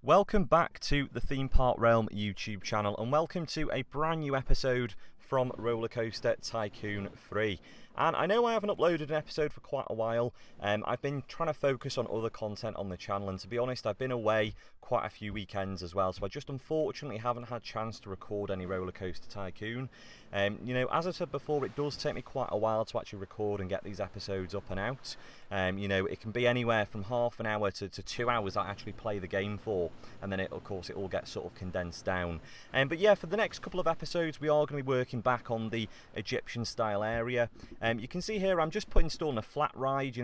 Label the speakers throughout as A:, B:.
A: Welcome back to the Theme Park Realm YouTube channel, and welcome to a brand new episode from Roller Coaster Tycoon 3. And I know I haven't uploaded an episode for quite a while. I've been trying to focus on other content on the channel, and to be honest, I've been away quite a few weekends as well, so I just unfortunately haven't had a chance to record any Roller Coaster Tycoon. As I said before, it does take me quite a while to actually record and get these episodes up and out. It can be anywhere from half an hour to 2 hours I actually play the game for, and then of course it all gets sort of condensed down. But yeah, for the next couple of episodes we are going to be working back on the Egyptian style area. You can see here I'm just installing a flat ride,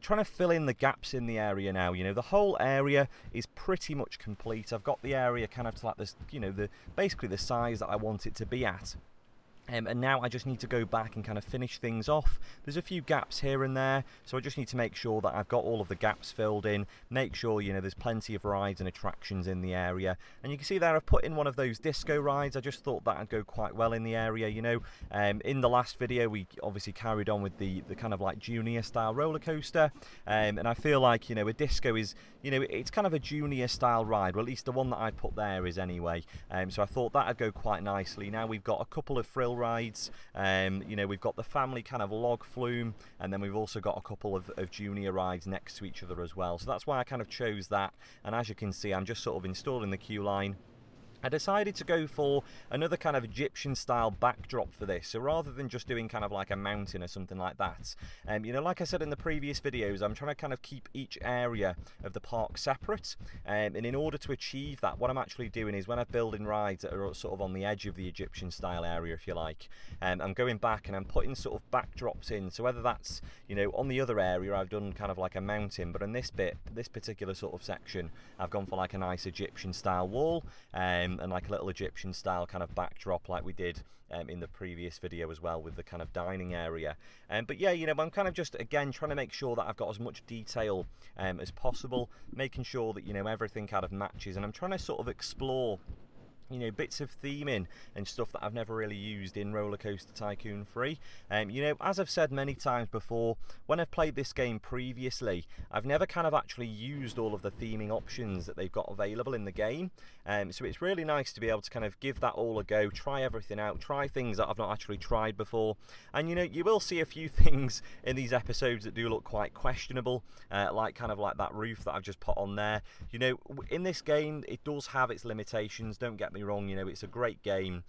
A: trying to fill in the gaps in the area now. The whole area is pretty much complete. I've got the area kind of to like this, basically the size that I want it to be at. And now I just need to go back and kind of finish things off. There's a few gaps here and there, so I just need to make sure that I've got all of the gaps filled in, make sure, there's plenty of rides and attractions in the area. And you can see there I've put in one of those disco rides. I just thought that'd go quite well in the area, In the last video we obviously carried on with the kind of like junior style roller coaster, and I feel like, a disco is, it's kind of a junior style ride, well at least the one that I put there is anyway. So I thought that'd go quite nicely. Now we've got a couple of frill rides, we've got the family kind of log flume, and then we've also got a couple of junior rides next to each other as well, so that's why I kind of chose that. And as you can see, I'm just sort of installing the queue line. I decided to go for another kind of Egyptian style backdrop for this, so rather than just doing kind of like a mountain or something like that, like I said in the previous videos, I'm trying to kind of keep each area of the park separate, and in order to achieve that, what I'm actually doing is when I'm building rides that are sort of on the edge of the Egyptian style area, if you like, I'm going back and I'm putting sort of backdrops in, so whether that's, on the other area I've done kind of like a mountain, but on this particular sort of section, I've gone for like a nice Egyptian style wall, and like a little Egyptian style kind of backdrop like we did in the previous video as well with the kind of dining area. But yeah, I'm kind of just again trying to make sure that I've got as much detail as possible, making sure that everything kind of matches, and I'm trying to sort of explore bits of theming and stuff that I've never really used in Roller Coaster Tycoon 3. As I've said many times before, when I've played this game previously, I've never kind of actually used all of the theming options that they've got available in the game. So it's really nice to be able to kind of give that all a go, try everything out, try things that I've not actually tried before. And you will see a few things in these episodes that do look quite questionable, like that roof that I've just put on there. In this game, it does have its limitations, don't get me wrong, it's a great game,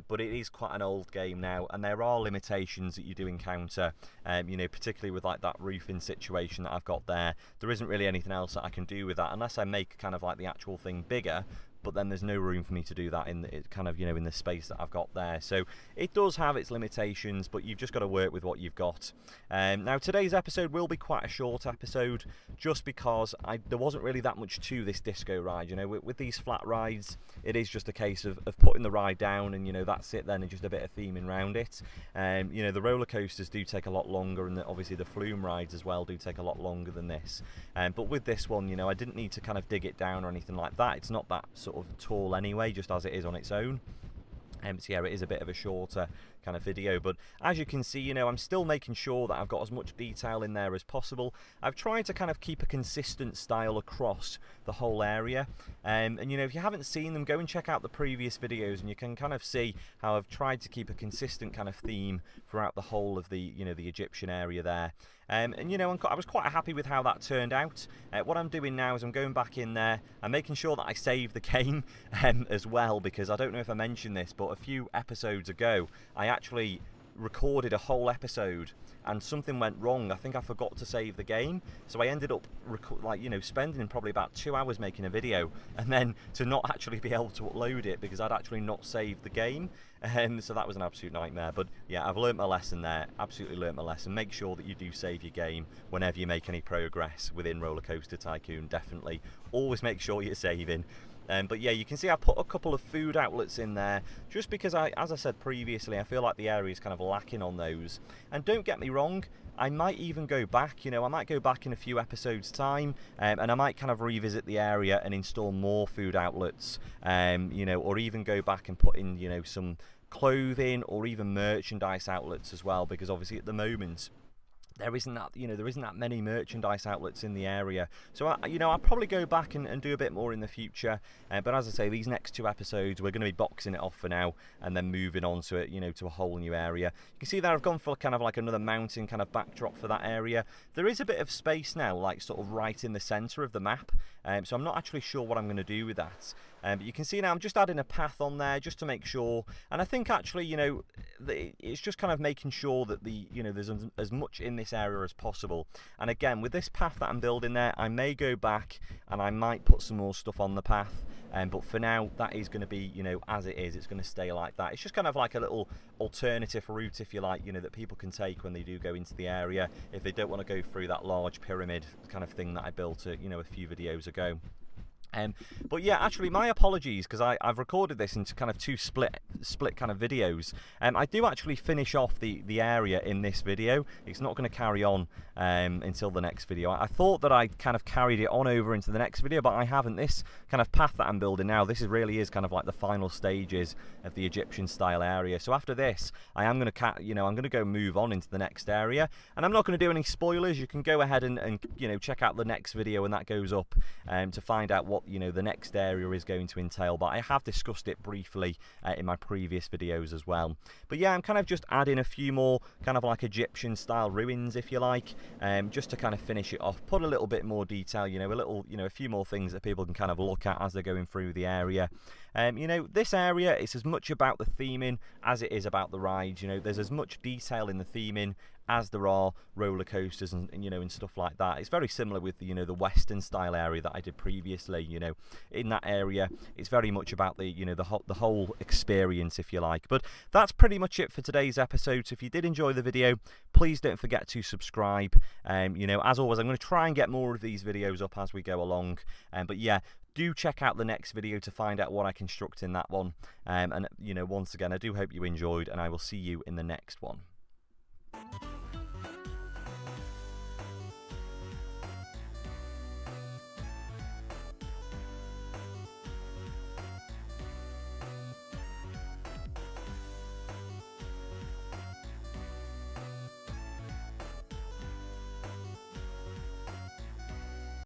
A: but it is quite an old game now, and there are limitations that you do encounter, particularly with like that roofing situation that I've got there. There isn't really anything else that I can do with that unless I make kind of like the actual thing bigger, but then there's no room for me to do that in the, kind of in the space that I've got there. So it does have its limitations, but you've just got to work with what you've got. Now today's episode will be quite a short episode, just because there wasn't really that much to this disco ride. With these flat rides, it is just a case of putting the ride down, and that's it then, and just a bit of theming around it. The roller coasters do take a lot longer, and obviously the flume rides as well do take a lot longer than this. But with this one, I didn't need to kind of dig it down or anything like that. It's not that sort of tall anyway, just as it is on its own. So yeah, it is a bit of a shorter kind of video, but as you can see, I'm still making sure that I've got as much detail in there as possible. I've tried to kind of keep a consistent style across the whole area, and if you haven't seen them, go and check out the previous videos, and you can kind of see how I've tried to keep a consistent kind of theme throughout the whole of the the Egyptian area there. I was quite happy with how that turned out. What I'm doing now is I'm going back in there and making sure that I save the game as well, because I don't know if I mentioned this, but a few episodes ago I actually recorded a whole episode and something went wrong. I think I forgot to save the game, so I ended up spending probably about 2 hours making a video, and then to not actually be able to upload it because I'd actually not saved the game. So that was an absolute nightmare. But yeah, I've learnt my lesson there, absolutely learnt my lesson. Make sure that you do save your game whenever you make any progress within Roller Coaster Tycoon. Definitely always make sure you're saving. But yeah, you can see I put a couple of food outlets in there just because, as I said previously, I feel like the area is kind of lacking on those. And don't get me wrong, I might even go back, I might go back in a few episodes time, and I might kind of revisit the area and install more food outlets, or even go back and put in, some clothing or even merchandise outlets as well, because obviously at the moment there isn't that many merchandise outlets in the area. So I'll probably go back and do a bit more in the future. But as I say, these next 2 episodes we're going to be boxing it off for now, and then moving on to it, to a whole new area. You can see there I've gone for kind of like another mountain kind of backdrop for that area. There is a bit of space now, like sort of right in the centre of the map. So I'm not actually sure what I'm going to do with that. But you can see now I'm just adding a path on there just to make sure, and I think actually it's just kind of making sure that there's as much in this area as possible. And again, with this path that I'm building there, I may go back and I might put some more stuff on the path, but for now that is going to be as it is. It's going to stay like that. It's just kind of like a little alternative route, if you like, that people can take when they do go into the area, if they don't want to go through that large pyramid kind of thing that I built a few videos ago. But yeah, actually my apologies, because I've recorded this into kind of 2 split kind of videos. I do actually finish off the area in this video. It's not going to carry on until the next video. I thought that I kind of carried it on over into the next video, but I haven't. This kind of path that I'm building now, this really is kind of like the final stages of the Egyptian style area. So after this, I am going to I'm going to go move on into the next area, and I'm not going to do any spoilers. You can go ahead and check out the next video when that goes up to find out what the next area is going to entail, but I have discussed it briefly in my previous videos as well. But yeah, I'm kind of just adding a few more kind of like Egyptian style ruins, if you like, just to kind of finish it off, put a little bit more detail, a few more things that people can kind of look at as they're going through the area. This area is as much about the theming as it is about the rides. There's as much detail in the theming as there are roller coasters and stuff like that. It's very similar with the western style area that I did previously. In that area, it's very much about the the whole experience, if you like. But that's pretty much it for today's episode. So if you did enjoy the video, please don't forget to subscribe. As always, I'm going to try and get more of these videos up as we go along. But yeah, do check out the next video to find out what I construct in that one. And once again, I do hope you enjoyed, and I will see you in the next one.